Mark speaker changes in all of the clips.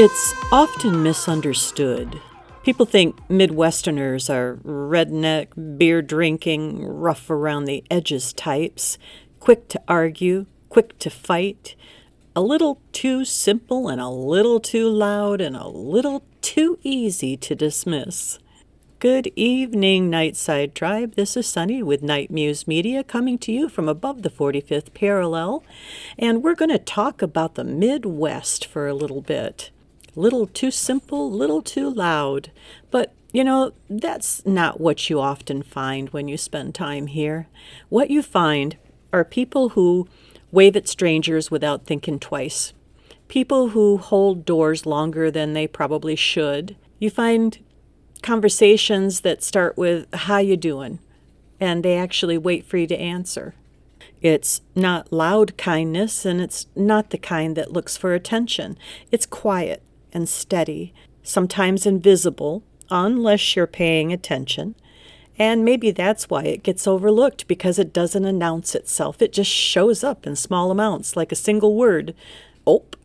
Speaker 1: It's often misunderstood. People think Midwesterners are redneck, beer drinking, rough around the edges types, quick to argue, quick to fight, a little too simple and a little too loud and a little too easy to dismiss. Good evening, Nightside Tribe. This is Sunny with Nite Muse Media coming to you from above the 45th parallel. And we're going to talk about the Midwest for a little bit. Little too simple, little too loud. But, that's not what you often find when you spend time here. What you find are people who wave at strangers without thinking twice. People who hold doors longer than they probably should. You find conversations that start with, "How you doing?" and they actually wait for you to answer. It's not loud kindness, and it's not the kind that looks for attention. It's quiet and steady, sometimes invisible, unless you're paying attention. And maybe that's why it gets overlooked, because it doesn't announce itself. It just shows up in small amounts, like a single word. OPE.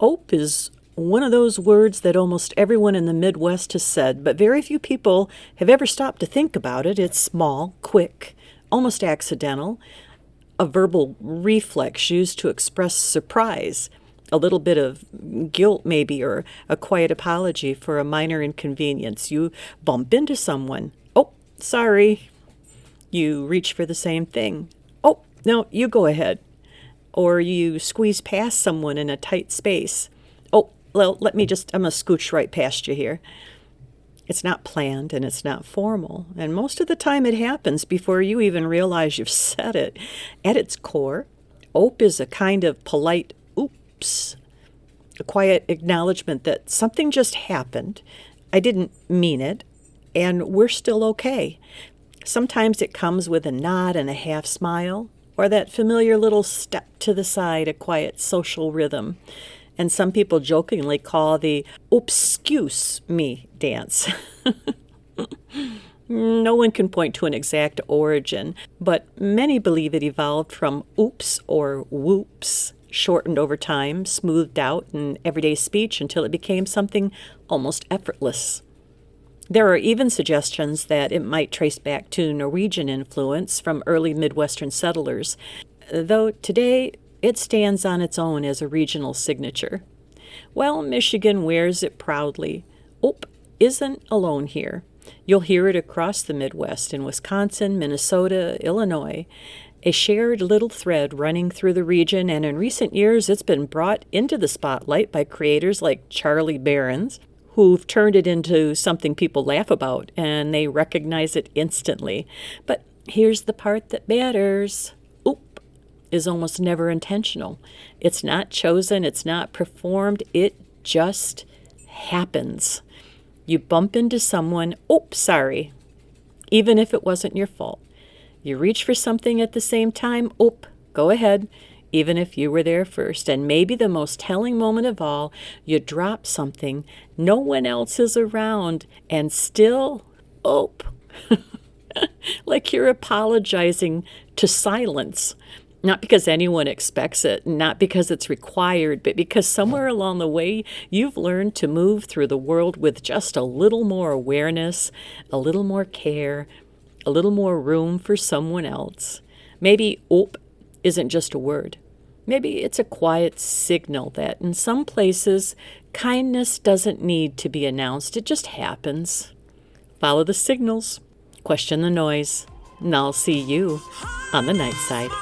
Speaker 1: OPE is one of those words that almost everyone in the Midwest has said, but very few people have ever stopped to think about it. It's small, quick, almost accidental, a verbal reflex used to express surprise, a little bit of guilt maybe, or a quiet apology for a minor inconvenience. You bump into someone. "Oh, sorry." You reach for the same thing. "Oh, no, you go ahead." Or you squeeze past someone in a tight space. "Oh, well, I'm going to scooch right past you here." It's not planned and it's not formal. And most of the time it happens before you even realize you've said it. At its core, OPE is a kind of polite oops, a quiet acknowledgement that something just happened. I didn't mean it, and we're still okay. Sometimes it comes with a nod and a half smile, or that familiar little step to the side, a quiet social rhythm. And some people jokingly call the "excuse me" dance. No one can point to an exact origin, but many believe it evolved from oops or whoops, shortened over time, smoothed out in everyday speech until it became something almost effortless. There are even suggestions that it might trace back to Norwegian influence from early Midwestern settlers, though today it stands on its own as a regional signature. Well, Michigan wears it proudly. OPE isn't alone here. You'll hear it across the Midwest in Wisconsin, Minnesota, Illinois, a shared little thread running through the region, and in recent years it's been brought into the spotlight by creators like Charlie Barron's, who've turned it into something people laugh about, and they recognize it instantly. But here's the part that matters. OPE is almost never intentional. It's not chosen, it's not performed, it just happens. You bump into someone, "Oh, sorry," even if it wasn't your fault. You reach for something at the same time, "OPE, go ahead," even if you were there first. And maybe the most telling moment of all, you drop something, no one else is around, and still, OPE. Like you're apologizing to silence. Not because anyone expects it, not because it's required, but because somewhere along the way you've learned to move through the world with just a little more awareness, a little more care, a little more room for someone else. Maybe OPE isn't just a word. Maybe it's a quiet signal that in some places kindness doesn't need to be announced, it just happens. Follow the signals, question the noise, and I'll see you on the night side.